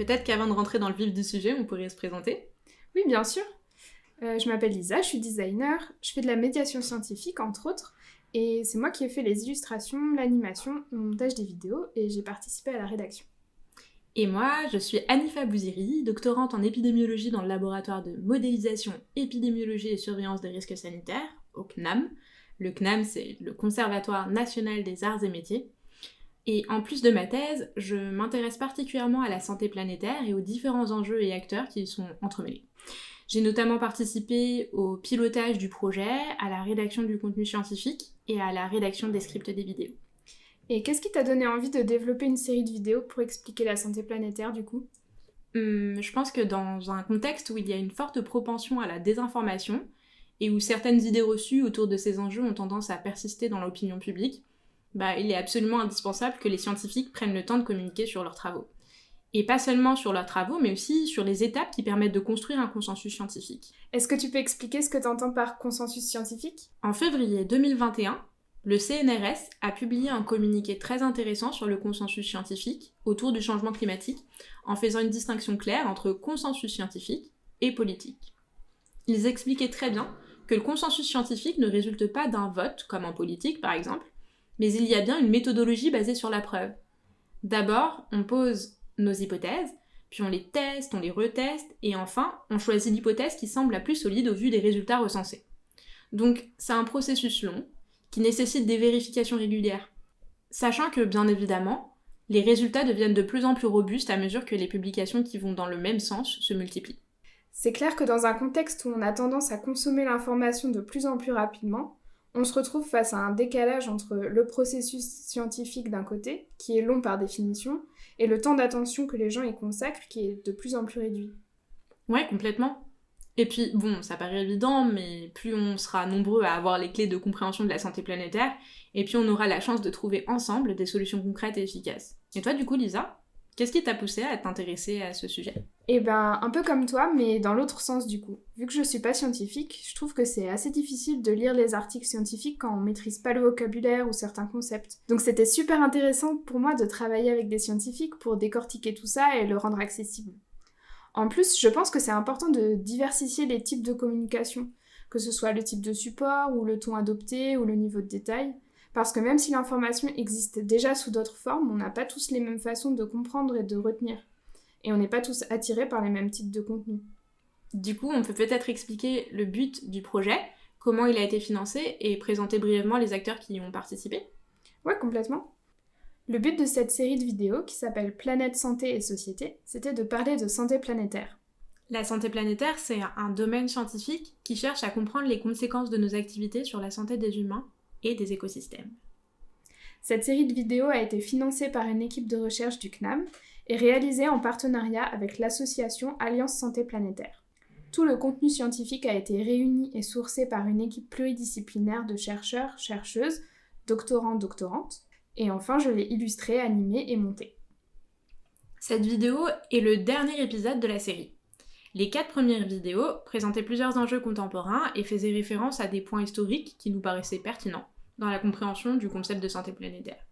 Peut-être qu'avant de rentrer dans le vif du sujet, on pourrait se présenter. Oui, bien sûr. Je m'appelle Lisa, je suis designer, je fais de la médiation scientifique, entre autres, et c'est moi qui ai fait les illustrations, l'animation, le montage des vidéos, et j'ai participé à la rédaction. Et moi, je suis Anifa Bouziri, doctorante en épidémiologie dans le laboratoire de modélisation, épidémiologie et surveillance des risques sanitaires, au CNAM. Le CNAM, c'est le Conservatoire national des arts et métiers. Et en plus de ma thèse, je m'intéresse particulièrement à la santé planétaire et aux différents enjeux et acteurs qui y sont entremêlés. J'ai notamment participé au pilotage du projet, à la rédaction du contenu scientifique et à la rédaction des scripts des vidéos. Et qu'est-ce qui t'a donné envie de développer une série de vidéos pour expliquer la santé planétaire, du coup ? Je pense que dans un contexte où il y a une forte propension à la désinformation et où certaines idées reçues autour de ces enjeux ont tendance à persister dans l'opinion publique, il est absolument indispensable que les scientifiques prennent le temps de communiquer sur leurs travaux. Et pas seulement sur leurs travaux, mais aussi sur les étapes qui permettent de construire un consensus scientifique. Est-ce que tu peux expliquer ce que tu entends par consensus scientifique ? En février 2021, le CNRS a publié un communiqué très intéressant sur le consensus scientifique autour du changement climatique, en faisant une distinction claire entre consensus scientifique et politique. Ils expliquaient très bien que le consensus scientifique ne résulte pas d'un vote, comme en politique par exemple, mais il y a bien une méthodologie basée sur la preuve. D'abord, on pose nos hypothèses, puis on les teste, on les reteste, et enfin, on choisit l'hypothèse qui semble la plus solide au vu des résultats recensés. Donc, c'est un processus long, qui nécessite des vérifications régulières. Sachant que, bien évidemment, les résultats deviennent de plus en plus robustes à mesure que les publications qui vont dans le même sens se multiplient. C'est clair que dans un contexte où on a tendance à consommer l'information de plus en plus rapidement, on se retrouve face à un décalage entre le processus scientifique d'un côté, qui est long par définition, et le temps d'attention que les gens y consacrent, qui est de plus en plus réduit. Ouais, complètement. Et puis, bon, ça paraît évident, mais plus on sera nombreux à avoir les clés de compréhension de la santé planétaire, et puis on aura la chance de trouver ensemble des solutions concrètes et efficaces. Et toi, du coup, Lisa, qu'est-ce qui t'a poussé à t'intéresser à ce sujet ? Un peu comme toi, mais dans l'autre sens du coup. Vu que je suis pas scientifique, je trouve que c'est assez difficile de lire les articles scientifiques quand on maîtrise pas le vocabulaire ou certains concepts. Donc c'était super intéressant pour moi de travailler avec des scientifiques pour décortiquer tout ça et le rendre accessible. En plus, je pense que c'est important de diversifier les types de communication, que ce soit le type de support, ou le ton adopté, ou le niveau de détail, parce que même si l'information existe déjà sous d'autres formes, on n'a pas tous les mêmes façons de comprendre et de retenir. Et on n'est pas tous attirés par les mêmes types de contenus. Du coup, on peut peut-être expliquer le but du projet, comment il a été financé, et présenter brièvement les acteurs qui y ont participé ? Ouais, complètement. Le but de cette série de vidéos, qui s'appelle Planète, Santé et Société, c'était de parler de santé planétaire. La santé planétaire, c'est un domaine scientifique qui cherche à comprendre les conséquences de nos activités sur la santé des humains et des écosystèmes. Cette série de vidéos a été financée par une équipe de recherche du CNAM et réalisée en partenariat avec l'association Alliance Santé Planétaire. Tout le contenu scientifique a été réuni et sourcé par une équipe pluridisciplinaire de chercheurs, chercheuses, doctorants, doctorantes. Et enfin, je l'ai illustré, animé et monté. Cette vidéo est le dernier épisode de la série. Les 4 premières vidéos présentaient plusieurs enjeux contemporains et faisaient référence à des points historiques qui nous paraissaient pertinents dans la compréhension du concept de santé planétaire.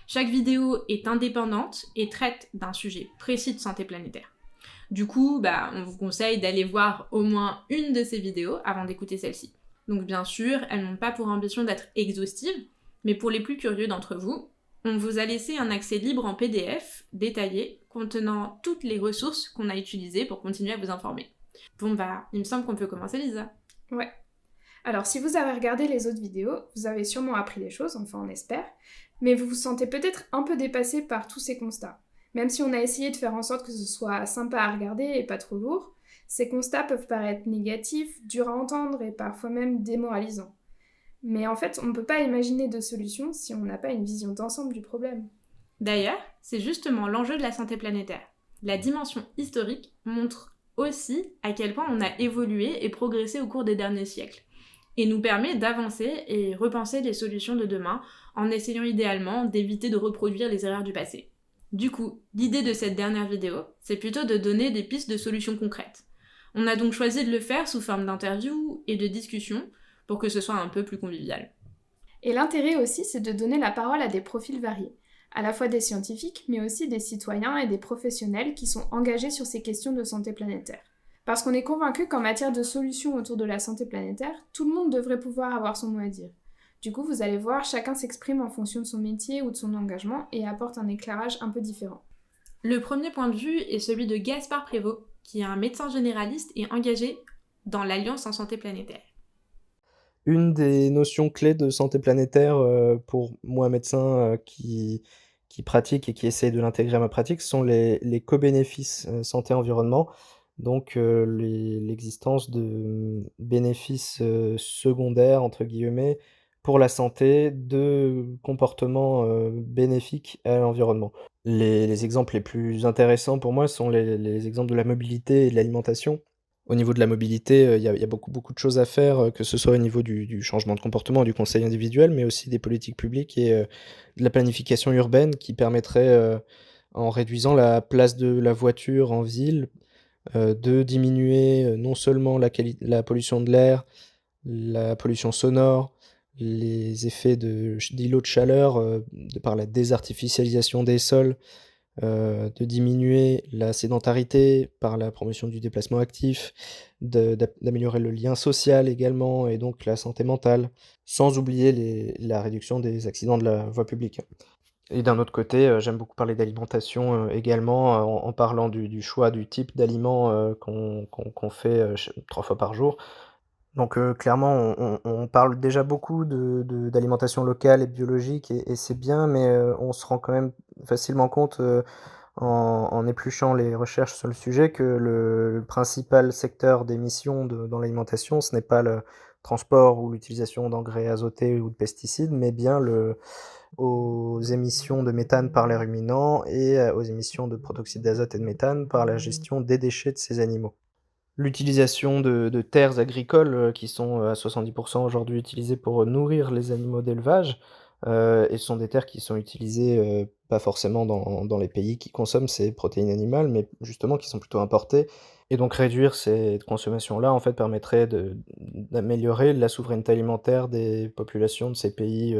Chaque vidéo est indépendante et traite d'un sujet précis de santé planétaire. Du coup, on vous conseille d'aller voir au moins une de ces vidéos avant d'écouter celle-ci. Donc bien sûr, elles n'ont pas pour ambition d'être exhaustives, mais pour les plus curieux d'entre vous, on vous a laissé un accès libre en PDF, détaillé, contenant toutes les ressources qu'on a utilisées pour continuer à vous informer. Bon il me semble qu'on peut commencer, Lisa. Ouais. Alors si vous avez regardé les autres vidéos, vous avez sûrement appris des choses, enfin on espère, mais vous vous sentez peut-être un peu dépassé par tous ces constats. Même si on a essayé de faire en sorte que ce soit sympa à regarder et pas trop lourd, ces constats peuvent paraître négatifs, durs à entendre et parfois même démoralisants. Mais en fait, on ne peut pas imaginer de solution si on n'a pas une vision d'ensemble du problème. D'ailleurs, c'est justement l'enjeu de la santé planétaire. La dimension historique montre aussi à quel point on a évolué et progressé au cours des derniers siècles, et nous permet d'avancer et repenser les solutions de demain en essayant idéalement d'éviter de reproduire les erreurs du passé. Du coup, l'idée de cette dernière vidéo, c'est plutôt de donner des pistes de solutions concrètes. On a donc choisi de le faire sous forme d'interviews et de discussions pour que ce soit un peu plus convivial. Et l'intérêt aussi, c'est de donner la parole à des profils variés. à la fois des scientifiques, mais aussi des citoyens et des professionnels qui sont engagés sur ces questions de santé planétaire. Parce qu'on est convaincu qu'en matière de solutions autour de la santé planétaire, tout le monde devrait pouvoir avoir son mot à dire. Du coup, vous allez voir, chacun s'exprime en fonction de son métier ou de son engagement et apporte un éclairage un peu différent. Le premier point de vue est celui de Gaspard Prévost, qui est un médecin généraliste et engagé dans l'Alliance en santé planétaire. Une des notions clés de santé planétaire, pour moi médecin, qui pratique et qui essaye de l'intégrer à ma pratique, sont les co-bénéfices, santé-environnement. Donc, l'existence de, bénéfices, «secondaires» entre guillemets, pour la santé de comportements, bénéfiques à l'environnement. Les exemples les plus intéressants pour moi sont les exemples de la mobilité et de l'alimentation. Au niveau de la mobilité, il y a beaucoup de choses à faire, que ce soit au niveau du changement de comportement, du conseil individuel, mais aussi des politiques publiques et de la planification urbaine qui permettrait, en réduisant la place de la voiture en ville, de diminuer, non seulement la pollution de l'air, la pollution sonore, les effets d'îlots de chaleur, de par la désartificialisation des sols, de diminuer la sédentarité par la promotion du déplacement actif, d'améliorer le lien social également et donc la santé mentale, sans oublier la réduction des accidents de la voie publique. Et d'un autre côté, j'aime beaucoup parler d'alimentation, également, en parlant du choix du type d'aliments, qu'on fait, 3 fois par jour. Donc clairement, on parle déjà beaucoup d'alimentation locale et biologique et c'est bien, mais on se rend quand même facilement compte, en épluchant les recherches sur le sujet, que le principal secteur d'émissions dans l'alimentation, ce n'est pas le transport ou l'utilisation d'engrais azotés ou de pesticides, mais bien aux émissions de méthane par les ruminants et aux émissions de protoxyde d'azote et de méthane par la gestion des déchets de ces animaux. L'utilisation de terres agricoles, qui sont, à 70 aujourd'hui utilisées pour, nourrir les animaux d'élevage, et ce sont des terres qui sont utilisées, pas forcément dans les pays qui consomment ces protéines animales, mais justement qui sont plutôt importées et donc réduire cette consommation-là, en fait, permettrait d'améliorer la souveraineté alimentaire des populations de ces pays,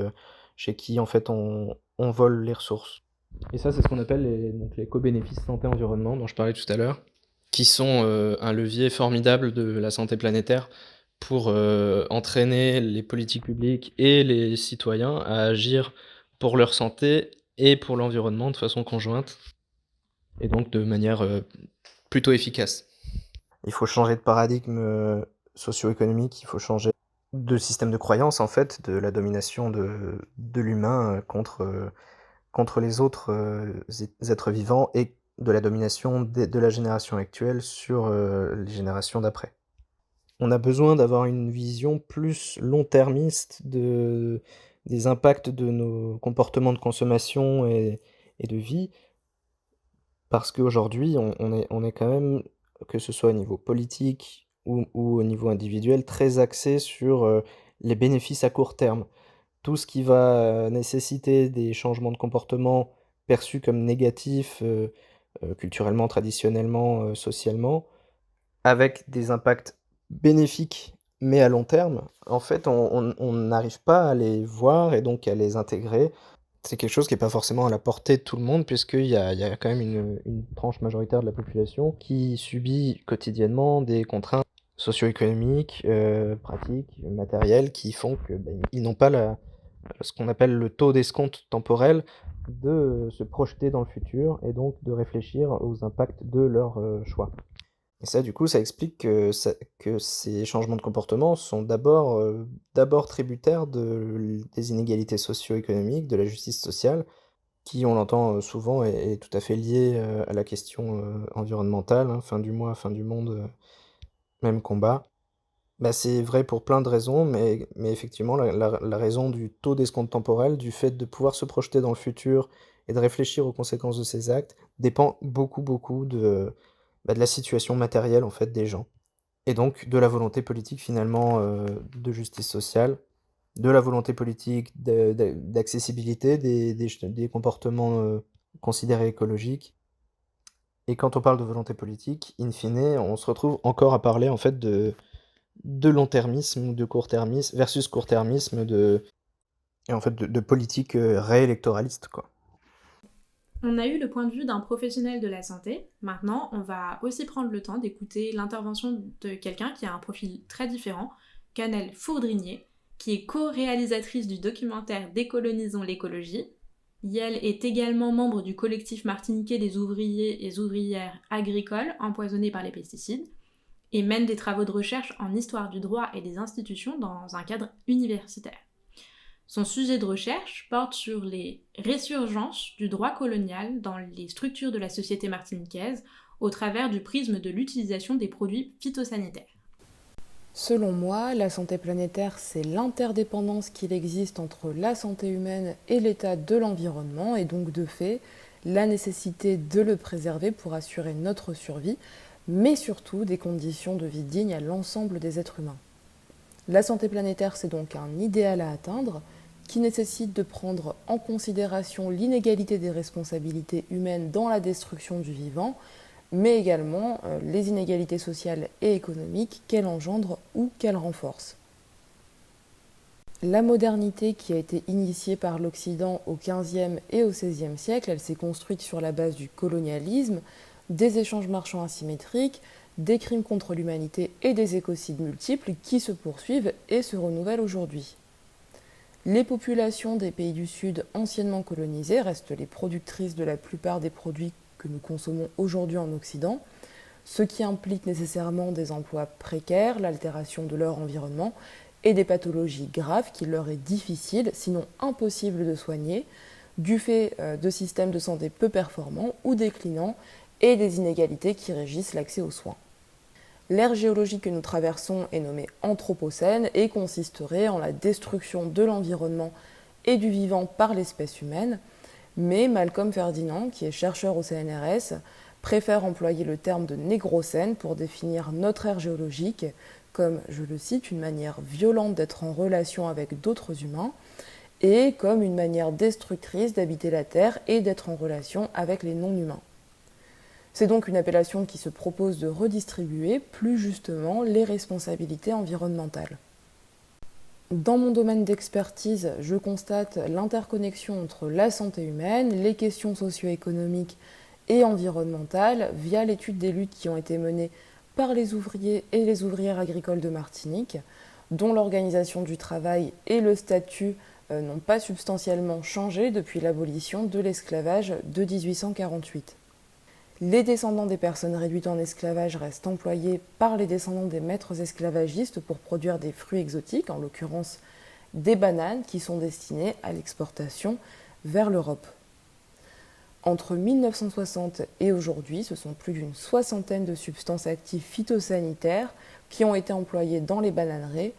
chez qui, en fait, on vole les ressources. Et ça, c'est ce qu'on appelle les co-bénéfices santé-environnement dont je parlais tout à l'heure, qui sont, un levier formidable de la santé planétaire pour, entraîner les politiques publiques et les citoyens à agir pour leur santé et pour l'environnement de façon conjointe et donc de manière, plutôt efficace. Il faut changer de paradigme, socio-économique, il faut changer de système de croyance, en fait, de la domination de l'humain, contre les autres, êtres vivants et de la domination de la génération actuelle sur, les générations d'après. On a besoin d'avoir une vision plus long-termiste des impacts de nos comportements de consommation et de vie, parce qu'aujourd'hui on est quand même, que ce soit au niveau politique ou au niveau individuel, très axé sur, les bénéfices à court terme. Tout ce qui va, nécessiter des changements de comportement perçus comme négatifs, culturellement, traditionnellement, socialement, avec des impacts bénéfiques, mais à long terme, en fait, on n'arrive pas à les voir et donc à les intégrer. C'est quelque chose qui est pas forcément à la portée de tout le monde puisqu'il y a quand même une tranche majoritaire de la population qui subit quotidiennement des contraintes socio-économiques, pratiques, matérielles qui font que, ils n'ont pas ce qu'on appelle le taux d'escompte temporel de se projeter dans le futur et donc de réfléchir aux impacts de leurs, choix. Et ça, du coup, ça explique que ces changements de comportement sont d'abord tributaires des inégalités socio-économiques, de la justice sociale, qui, on l'entend, souvent est tout à fait liée, à la question, environnementale, hein, fin du mois, fin du monde, même combat. Bah, c'est vrai pour plein de raisons, mais effectivement la raison du taux d'escompte temporel, du fait de pouvoir se projeter dans le futur et de réfléchir aux conséquences de ses actes, dépend beaucoup de la situation matérielle, en fait, des gens et donc de la volonté politique finalement, de justice sociale, de la volonté politique d'accessibilité des comportements, considérés écologiques et quand on parle de volonté politique, in fine, on se retrouve encore à parler, en fait, de long-termisme ou de court-termisme versus court-termisme et en fait de politique, réélectoraliste, quoi. On a eu le point de vue d'un professionnel de la santé. Maintenant, on va aussi prendre le temps d'écouter l'intervention de quelqu'un qui a un profil très différent, Canel Fourdrinier, qui est co-réalisatrice du documentaire Décolonisons l'écologie. Elle est également membre du collectif martiniquais des ouvriers et ouvrières agricoles empoisonnés par les pesticides et mène des travaux de recherche en histoire du droit et des institutions dans un cadre universitaire. Son sujet de recherche porte sur les résurgences du droit colonial dans les structures de la société martiniquaise au travers du prisme de l'utilisation des produits phytosanitaires. Selon moi, la santé planétaire, c'est l'interdépendance qu'il existe entre la santé humaine et l'état de l'environnement, et donc de fait, la nécessité de le préserver pour assurer notre survie, mais surtout des conditions de vie dignes à l'ensemble des êtres humains. La santé planétaire, c'est donc un idéal à atteindre qui nécessite de prendre en considération l'inégalité des responsabilités humaines dans la destruction du vivant, mais également les inégalités sociales et économiques qu'elle engendre ou qu'elle renforce. La modernité qui a été initiée par l'Occident au XVe et au XVIe siècle, elle s'est construite sur la base du colonialisme, des échanges marchands asymétriques, des crimes contre l'humanité et des écocides multiples qui se poursuivent et se renouvellent aujourd'hui. Les populations des pays du Sud anciennement colonisés restent les productrices de la plupart des produits que nous consommons aujourd'hui en Occident, ce qui implique nécessairement des emplois précaires, l'altération de leur environnement et des pathologies graves qu'il leur est difficile, sinon impossible de soigner, du fait de systèmes de santé peu performants ou déclinants et des inégalités qui régissent l'accès aux soins. L'ère géologique que nous traversons est nommée Anthropocène et consisterait en la destruction de l'environnement et du vivant par l'espèce humaine, mais Malcolm Ferdinand, qui est chercheur au CNRS, préfère employer le terme de Négrocène pour définir notre ère géologique comme, je le cite, une manière violente d'être en relation avec d'autres humains et comme une manière destructrice d'habiter la Terre et d'être en relation avec les non-humains. C'est donc une appellation qui se propose de redistribuer plus justement les responsabilités environnementales. Dans mon domaine d'expertise, je constate l'interconnexion entre la santé humaine, les questions socio-économiques et environnementales via l'étude des luttes qui ont été menées par les ouvriers et les ouvrières agricoles de Martinique, dont l'organisation du travail et le statut n'ont pas substantiellement changé depuis l'abolition de l'esclavage de 1848. Les descendants des personnes réduites en esclavage restent employés par les descendants des maîtres esclavagistes pour produire des fruits exotiques, en l'occurrence des bananes qui sont destinées à l'exportation vers l'Europe. Entre 1960 et aujourd'hui, ce sont plus d'une soixantaine de substances actives phytosanitaires qui ont été employées dans les bananeraies,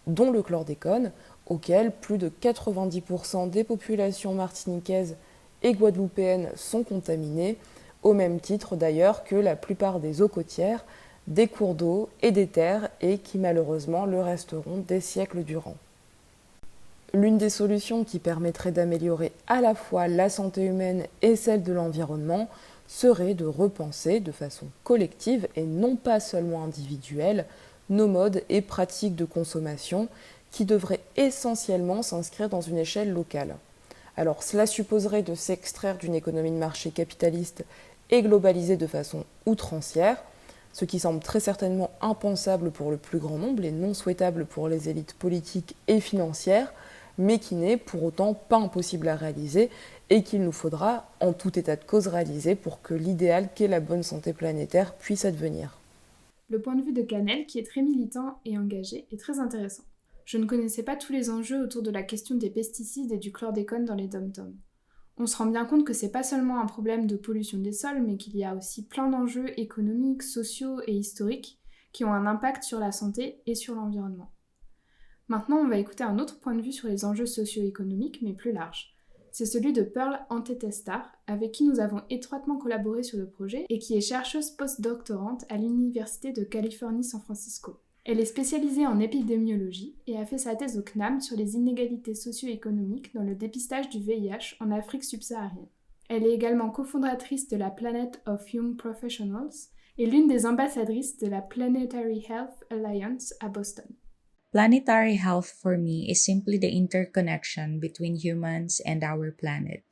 dont le chlordécone, auquel plus de 90% des populations martiniquaises et guadeloupéennes sont contaminées, au même titre d'ailleurs que la plupart des eaux côtières, des cours d'eau et des terres, et qui malheureusement le resteront des siècles durant. L'une des solutions qui permettrait d'améliorer à la fois la santé humaine et celle de l'environnement serait de repenser de façon collective et non pas seulement individuelle nos modes et pratiques de consommation qui devraient essentiellement s'inscrire dans une échelle locale. Alors cela supposerait de s'extraire d'une économie de marché capitaliste et globalisée de façon outrancière, ce qui semble très certainement impensable pour le plus grand nombre et non souhaitable pour les élites politiques et financières, mais qui n'est pour autant pas impossible à réaliser et qu'il nous faudra en tout état de cause réaliser pour que l'idéal qu'est la bonne santé planétaire puisse advenir. Le point de vue de Canel, qui est très militant et engagé, est très intéressant. Je ne connaissais pas tous les enjeux autour de la question des pesticides et du chlordécone dans les dom-toms. On se rend bien compte que c'est pas seulement un problème de pollution des sols, mais qu'il y a aussi plein d'enjeux économiques, sociaux et historiques qui ont un impact sur la santé et sur l'environnement. Maintenant, on va écouter un autre point de vue sur les enjeux socio-économiques, mais plus large. C'est celui de Pearl Antetestar, avec qui nous avons étroitement collaboré sur le projet et qui est chercheuse post-doctorante à l'Université de Californie-San Francisco. Elle est spécialisée en épidémiologie et a fait sa thèse au CNAM sur les inégalités socio-économiques dans le dépistage du VIH en Afrique subsaharienne. Elle est également cofondatrice de la Planet of Young Professionals et l'une des ambassadrices de la Planetary Health Alliance à Boston. Planetary health for me is simply the interconnection between humans and our planet.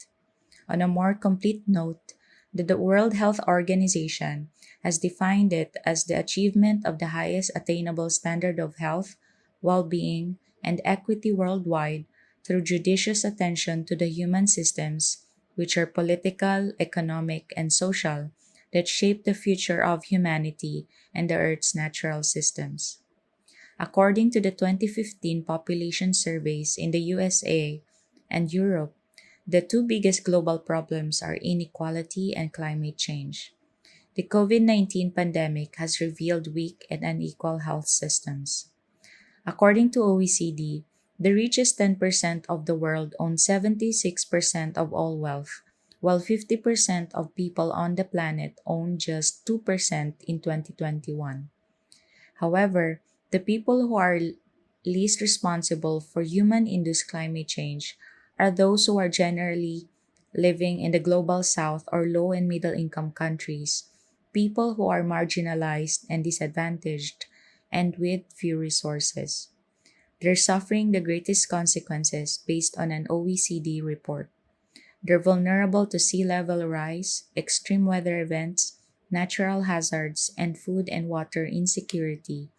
On a more complete note, the World Health Organization has defined it as the achievement of the highest attainable standard of health, well-being, and equity worldwide through judicious attention to the human systems, which are political, economic, and social, that shape the future of humanity and the Earth's natural systems. According to the 2015 population surveys in the USA and Europe, the two biggest global problems are inequality and climate change. The COVID-19 pandemic has revealed weak and unequal health systems. According to OECD, the richest 10% of the world own 76% of all wealth, while 50% of people on the planet own just 2% in 2021. However, the people who are least responsible for human-induced climate change are those who are generally living in the global south or low and middle income countries, people who are marginalized and disadvantaged, and with few resources. They're suffering the greatest consequences based on an OECD report. They're vulnerable to sea level rise, extreme weather events, natural hazards, and food and water insecurity,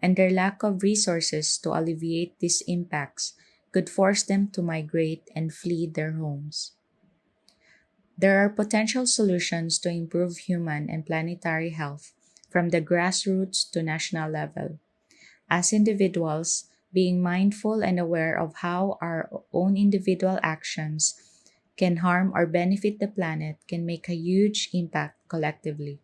and their lack of resources to alleviate these impacts could force them to migrate and flee their homes. There are potential solutions to improve human and planetary health from the grassroots to national level. As individuals, being mindful and aware of how our own individual actions can harm or benefit the planet can make a huge impact collectively.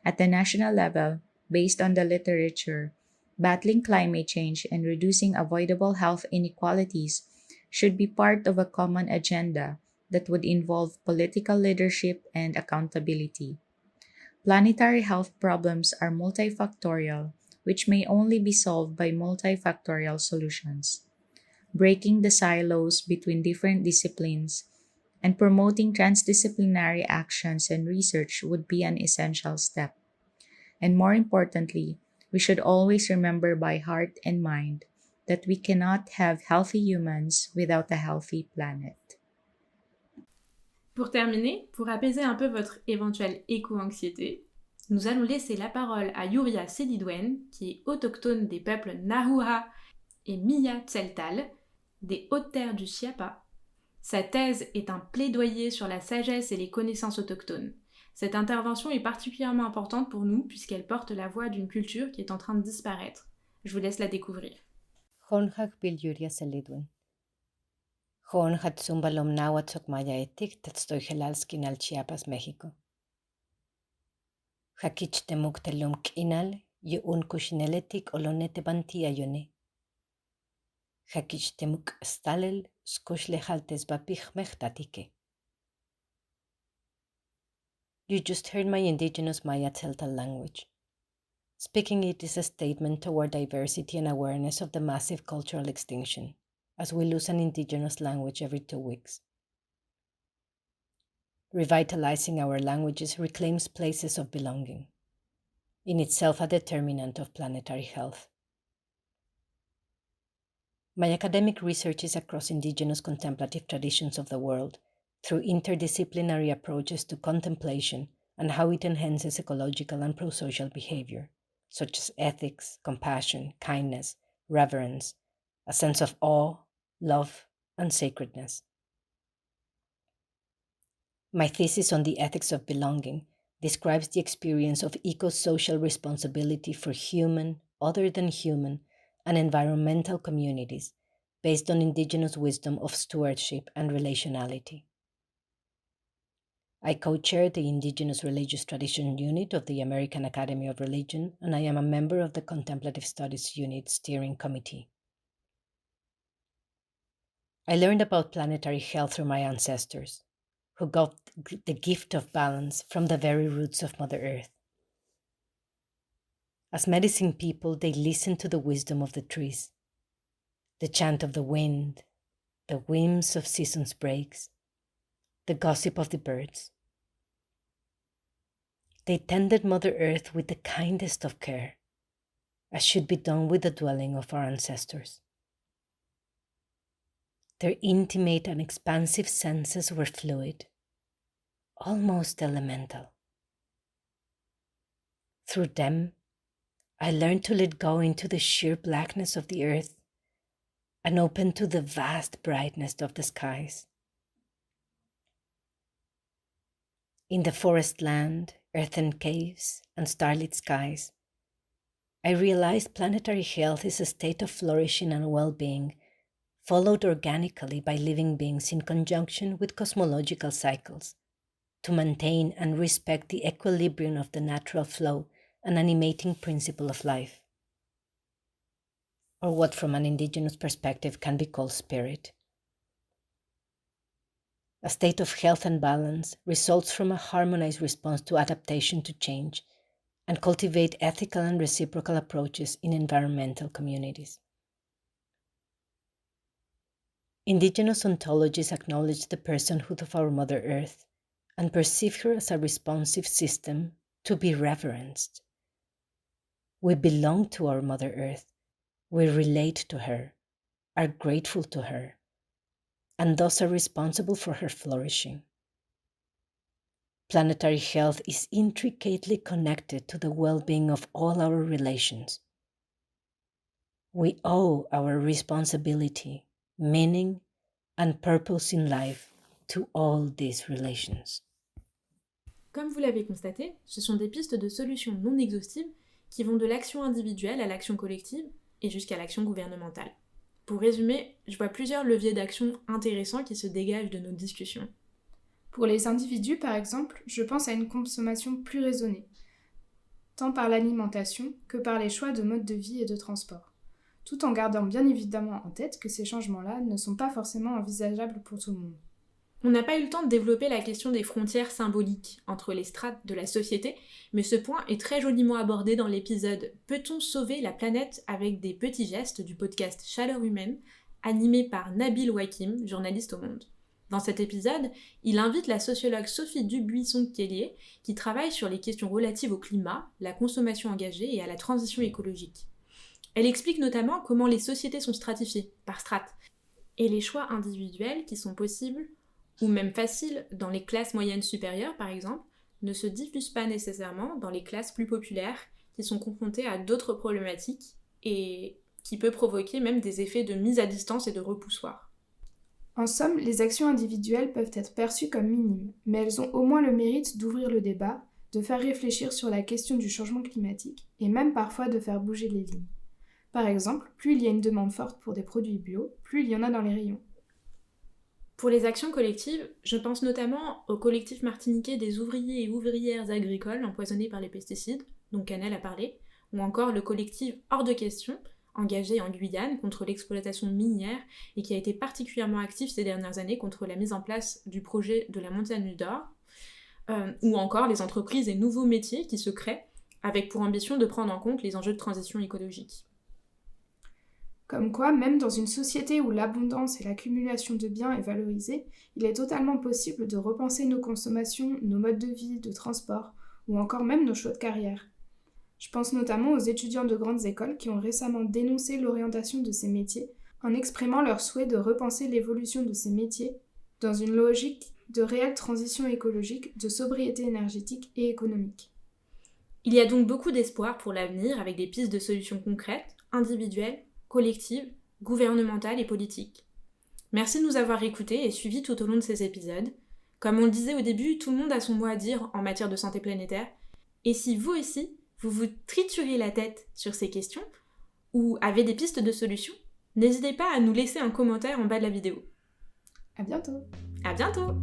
At the national level, based on the literature, battling climate change and reducing avoidable health inequalities should be part of a common agenda that would involve political leadership and accountability. Planetary health problems are multifactorial, which may only be solved by multifactorial solutions. Breaking the silos between different disciplines and promoting transdisciplinary actions and research would be an essential step. And more importantly, we should always remember by heart and mind that we cannot have healthy humans without a healthy planet. Pour terminer, pour apaiser un peu votre éventuelle éco-anxiété, nous allons laisser la parole à Yuria Selidwen, qui est autochtone des peuples Nahua et Mia Tseltal, des Hautes-Terres du Chiapa. Sa thèse est un plaidoyer sur la sagesse et les connaissances autochtones. Cette intervention est particulièrement importante pour nous puisqu'elle porte la voix d'une culture qui est en train de disparaître. Je vous laisse la découvrir. Honhak bil Yuria Selidwen. Honhat zumbalom nahuatzok mayaetik tetstoyhelalskin al Chiapas, México. Hakich temuk telum kinal yu un kushineletik olonete bantia yone. Hakich temuk stalel skushlehaltes bapich mechtatike. You just heard my indigenous Maya Tzeltal language. Speaking it is a statement toward diversity and awareness of the massive cultural extinction, as we lose an indigenous language every 2 weeks. Revitalizing our languages reclaims places of belonging, in itself a determinant of planetary health. My academic research is across indigenous contemplative traditions of the world, through interdisciplinary approaches to contemplation and how it enhances ecological and pro-social behavior, such as ethics, compassion, kindness, reverence, a sense of awe, love, and sacredness. My thesis on the ethics of belonging describes the experience of eco-social responsibility for human, other than human, and environmental communities based on indigenous wisdom of stewardship and relationality. I co-chair the Indigenous Religious Tradition Unit of the American Academy of Religion, and I am a member of the Contemplative Studies Unit Steering Committee. I learned about planetary health through my ancestors, who got the gift of balance from the very roots of Mother Earth. As medicine people, they listened to the wisdom of the trees, the chant of the wind, the whims of season's breaks, the gossip of the birds. They tended Mother Earth with the kindest of care, as should be done with the dwelling of our ancestors. Their intimate and expansive senses were fluid, almost elemental. Through them, I learned to let go into the sheer blackness of the earth and open to the vast brightness of the skies. In the forest land, earthen caves, and starlit skies, I realized planetary health is a state of flourishing and well-being, followed organically by living beings in conjunction with cosmological cycles, to maintain and respect the equilibrium of the natural flow and animating principle of life, or what from an indigenous perspective can be called spirit. A state of health and balance results from a harmonized response to adaptation to change and cultivate ethical and reciprocal approaches in environmental communities. Indigenous ontologies acknowledge the personhood of our Mother Earth and perceive her as a responsive system to be reverenced. We belong to our Mother Earth, we relate to her, are grateful to her, and thus are responsible for her flourishing. Planetary health is intricately connected to the well-being of all our relations. We owe our responsibility, meaning, and purpose in life to all these relations. Comme vous l'avez constaté, ce sont des pistes de solutions non exhaustives qui vont de l'action individuelle à l'action collective et jusqu'à l'action gouvernementale. Pour résumer, je vois plusieurs leviers d'action intéressants qui se dégagent de nos discussions. Pour les individus, par exemple, je pense à une consommation plus raisonnée, tant par l'alimentation que par les choix de mode de vie et de transport, tout en gardant bien évidemment en tête que ces changements-là ne sont pas forcément envisageables pour tout le monde. On n'a pas eu le temps de développer la question des frontières symboliques entre les strates de la société, mais ce point est très joliment abordé dans l'épisode « Peut-on sauver la planète avec des petits gestes » du podcast Chaleur humaine, animé par Nabil Wakim, journaliste au Monde. Dans cet épisode, il invite la sociologue Sophie Dubuisson-Kellier, qui travaille sur les questions relatives au climat, la consommation engagée et à la transition écologique. Elle explique notamment comment les sociétés sont stratifiées, par strates, et les choix individuels qui sont possibles ou même faciles dans les classes moyennes supérieures par exemple, ne se diffusent pas nécessairement dans les classes plus populaires qui sont confrontées à d'autres problématiques et qui peut provoquer même des effets de mise à distance et de repoussoir. En somme, les actions individuelles peuvent être perçues comme minimes, mais elles ont au moins le mérite d'ouvrir le débat, de faire réfléchir sur la question du changement climatique et même parfois de faire bouger les lignes. Par exemple, plus il y a une demande forte pour des produits bio, plus il y en a dans les rayons. Pour les actions collectives, je pense notamment au collectif martiniquais des ouvriers et ouvrières agricoles empoisonnés par les pesticides, dont Canel a parlé, ou encore le collectif Hors de question, engagé en Guyane contre l'exploitation minière et qui a été particulièrement actif ces dernières années contre la mise en place du projet de la montagne d'or, ou encore les entreprises et nouveaux métiers qui se créent avec pour ambition de prendre en compte les enjeux de transition écologique. Comme quoi, même dans une société où l'abondance et l'accumulation de biens est valorisée, il est totalement possible de repenser nos consommations, nos modes de vie, de transport, ou encore même nos choix de carrière. Je pense notamment aux étudiants de grandes écoles qui ont récemment dénoncé l'orientation de ces métiers en exprimant leur souhait de repenser l'évolution de ces métiers dans une logique de réelle transition écologique, de sobriété énergétique et économique. Il y a donc beaucoup d'espoir pour l'avenir avec des pistes de solutions concrètes, individuelles, collectives, gouvernementales et politiques. Merci de nous avoir écoutés et suivis tout au long de ces épisodes. Comme on le disait au début, tout le monde a son mot à dire en matière de santé planétaire. Et si vous aussi, vous vous triturez la tête sur ces questions ou avez des pistes de solutions, n'hésitez pas à nous laisser un commentaire en bas de la vidéo. À bientôt! À bientôt!